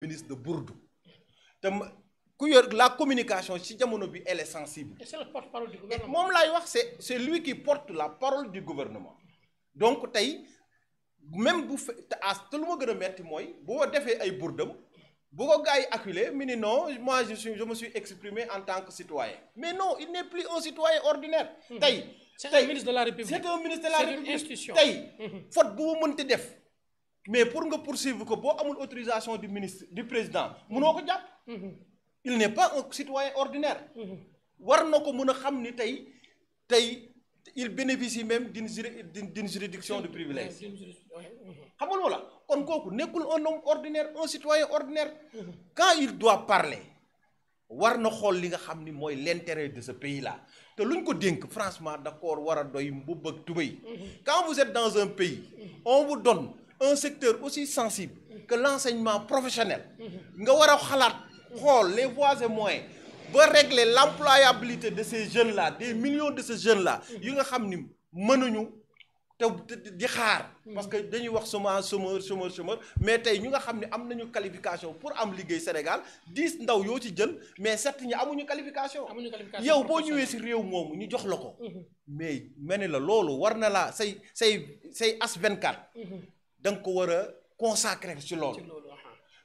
ministre de Bourdou te ku yor la communication ci jamono bi elle est sensible. Et c'est le porte-parole du gouvernement. moom laay wax c'est lui qui porte la parole du gouvernement donc tey même bu fe te lu ma gën a metti mooy boo defee ay bourdam bu ko gars yi acculé mi ni non moi je me suis exprimé en tant que citoyen mais non il n'est plus un citoyen ordinaire. tey c'est un ministre de la République. c'est un ministre de la République. C'est une institution. tey faute bu mu mënti def mais pour nga poursuivre ko boo amul autorisation du ministre du président mënoo ko jàpp. il n'est pas un citoyen ordinaire. war na ko mën a xam ni tey il bénéficie même d'une juridiction de privilège. xam nga loola kon kooku nekkul un homme ordinaire un citoyen ordinaire. quand il doit parler war na xool li nga xam ni mooy l'intérêt de ce pays là te luñ ko dénk franchement d'accord war a doy mbubb ak tubéy. quand vous êtes dans un pays on vous donne un secteur aussi sensible que l'enseignement professionnel nga war a xalaat xool les voies et moyens ba régler l'employabilité de ces jeunes là des millions de ces jeunes là yu nga xam ni mënuñu te di xaar parce que dañuy wax chômeur mais tey ñu nga xam ne am nañu qualification pour am liggéey Sénégal 10 ndaw yoo ci jël mais 7 ñi amuñu qualification yow boo ñëwee si réew moomu ñu jox la ko mais mel ni la loolu war na laa say as 24 da nga ko war a consacrer ci loolu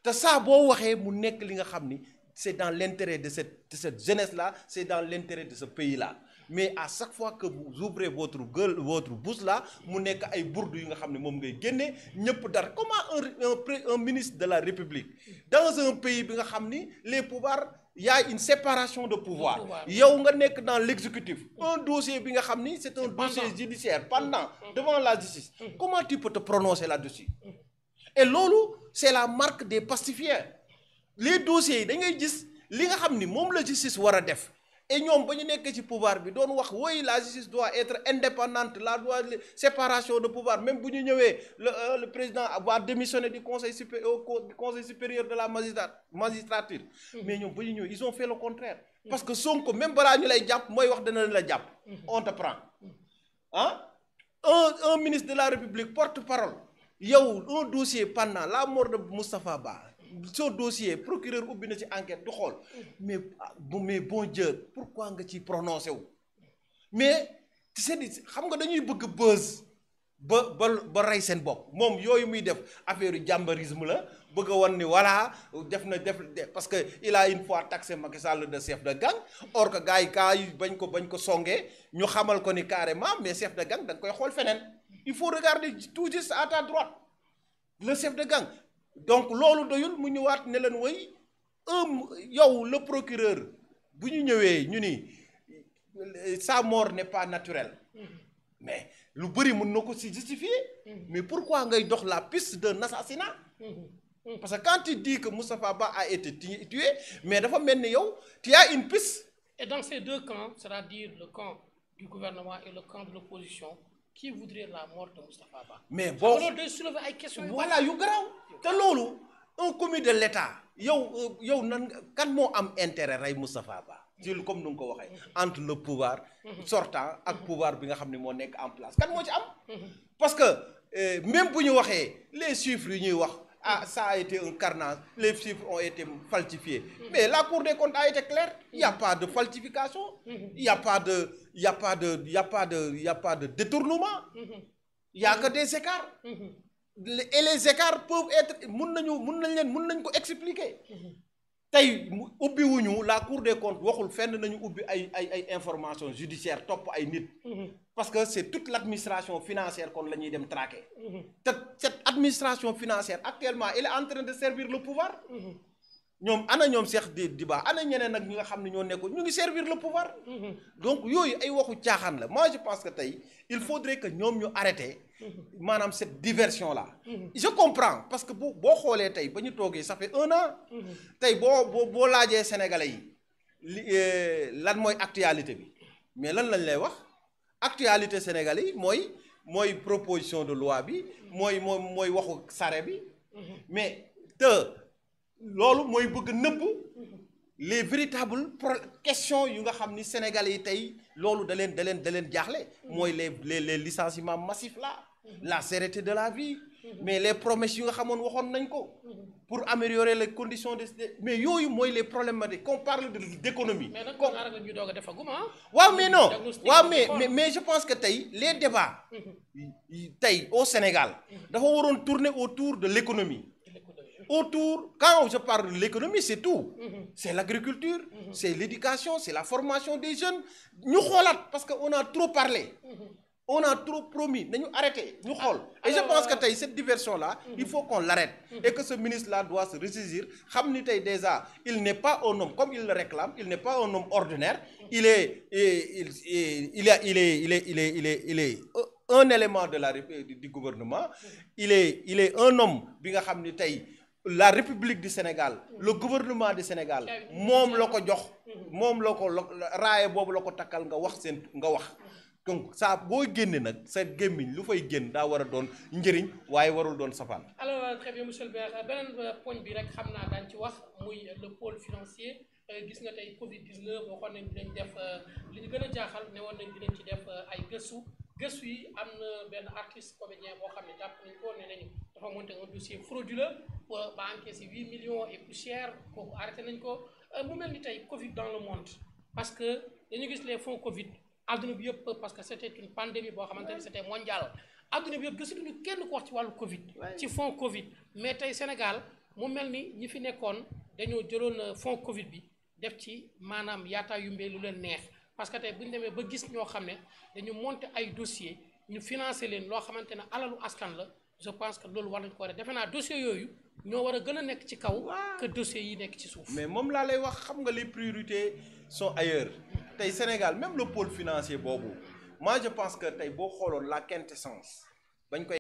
te saa boo waxee mu nekk li nga xam ni c'est dans l'intérêt de cette jeunesse là c'est dans l'intérêt de ce pays là mais à chaque fois que vous ouvrez votre bouche là mu nekk ay bourde yu nga xam ne moom ngay génne ñëpp dara comment un ministre de la République dans un pays bi nga xam ni les pouvoirs y a une séparation de pouvoir yow nga nekk dans l'exécutif un dossier bi nga xam ni c'est un dossier judiciaire pendant devant la justice comment tu peux te prononcer là-dessus et loolu c'est la marque des pacifiens les dossiers yi da ngay gis li nga xam ni moom la justice war a def et ñoom ba ñu nekkee ci pouvoir bi doon wax oui la justice doit être indépendante la séparation de pouvoir même bu ñu ñëwee le président va démissionner du conseil supérieur de la magistrature mais ñoom ba ñu ñëwee ils ont fait le contraire parce que Sonko même balaa ñu lay jàpp mooy wax dana la jàpp on te prend un ministre de la République porte-parole yow un dossier pendant la mort de Moustapha Ba ce dossier procureur ubbi na ci enquête du xool mais bon Dieu pourquoi nga ci prononcé wu mais c'est xam nga dañuy bëgg buzz ba rey seen bopp moom yooyu muy def affaire jàmbarisme la bëgg a wan ni voilà def parce que il a une fois taxé Macky Sall de chef de gang or que gars yi kaa yi bañ ko songee ñu xamal ko ni carrément mais chef de gang da nga koy xool feneen il faut regarder tout juste à ta droite le chef de gang donc loolu doyul mu ñëwaat ne leen way yow le procureur bu ñu ñëwee ñu ni sa mort n'est pas naturelle mais lu bëri mën na ko si justifier mais pourquoi ngay dox la piste d'un assassinat parce que quand tu dis que Moustapha Ba a été tué mais dafa mel ni yow tu as une piste. Et dans ces deux camps, c'est-à-dire le camp du gouvernement et le camp de l'opposition, qui voudrait la mort de Moustapha Ba? mais bon loolu day soulever ay questions. voilà yu garaaw te loolu un commis de l'État yow nan kan moo am intérêt rey Moustapha Ba ci comme nu nga ko waxee entre le pouvoir sortant ak pouvoir bi nga xam ne moo nekk en place kan moo ci am parce que même bu ñu waxee les chiffres yu ñuy wax ça a été un carnage les chiffres ont été falsifiés mais la Cour des comptes a été claire il y a pas de falsification il y a pas de détournement il y a que des écarts et les écarts peuvent être mun nañ ko expliquer tey ubbi wuñu la Cour des comptes waxul fenn nañu ubbi ay information judiciaire topp ay nit parce que c'est toute l'administration financière kon la ñuy dem traquer te cette administration financière actuellement elle est en train de servir le pouvoir ñoom Cheikh Diba ana ñeneen nag ñi nga xam ne ñoo nekkoon ñu ngi servir le pouvoir donc yooyu ay waxu caaxaan la moi je pense que tey il faudrait que ñoom ñu arrêter maanaam cette diversion là je comprends parce que boo xoolee tey ba ñu toogee ça fait 1 an tey boo laajee sénégalais yi lan mooy actualité bi mais lan lañ lay wax actualité sénégalais yi mooy proposition de loi bi mooy waxu sare bi mais loolu mooy bëgg nëbb les véritables questions yu nga xam ni sénégalais yi tey loolu da leen jaaxle mooy les licenciements massifs là la cherté de la vie mais les promesses yu nga xamoon waxoon nañ ko pour améliorer les conditions mais yooyu mooy les problématiques qu'on parle d'économie. mais nag kon ñu doog a defagum ah. waaw mais non waaw mais je pense que tey les débats tey au Sénégal dafa waroon tourner autour de l'économie. Quand je parle de l'économie, c'est tout. C'est l'agriculture, c'est l'éducation, c'est la formation des jeunes. Nous xoolaat parce qu'on a trop parlé. On a trop promis. Nous arrêter. Nous xool. Et je pense que cette diversion-là, il faut qu'on l'arrête. Et que ce ministre-là doit se ressaisir. Xamni tay déjà, il n'est pas un homme comme il le réclame, il n'est pas un homme ordinaire. Il est un élément de du gouvernement. Il est un homme bi nga xamni tay la République du Sénégal, le gouvernement du Sénégal, mom la ko jox, mom la ko raaye boobu la ko takkal nga wax seen nga wax. Donc ça boo génne nag sa gémmiñ lu fay génn daa war a doon njëriñ waaye warul doon safaan. Alors très bien monsieur le maire beneen poñ bi rek xam naa daañu ci wax muy le pôle financier gis nga tey Covid 19 waxoon nañ dinañ def li ñu gën a jaaxal ne woon nañ dinañ ci def ay gëstu yi am na benn artiste comédien boo xam ne jàpp nañ ko ne nañu dafa monté un dossier frauduleux ba encaissé 8 millions et poussière kooku arrêté nañ ko mu mel ni tey Covid dans le monde parce que dañu gis les fonds Covid adduna bi yëpp parce que c'était une pandémie boo xamante ne c'était mondial adduna bi yëpp gisatuñu kenn ko wax ci wàllu Covid. ci fonds Covid mais tey Sénégal mu mel ni ñi fi nekkoon dañoo jëloon fonds Covid bi def ci maanaam yaataa yumbee lu leen neex. parce que tey bu ñu demee ba gis ñoo xam ne dañu monter ay dossiers ñu financer leen loo xamante ne alalu askan la je pense que loolu war nañu ko war a defe naa dossiers yooyu ñoo war a gën a nekk ci kaw. que dossiers yi nekk ci suuf. mais moom laa lay wax xam nga les priorités sont ailleurs tey Sénégal même le pôle financier boobu moi je pense que tey boo xooloon la quintessence bañ koy.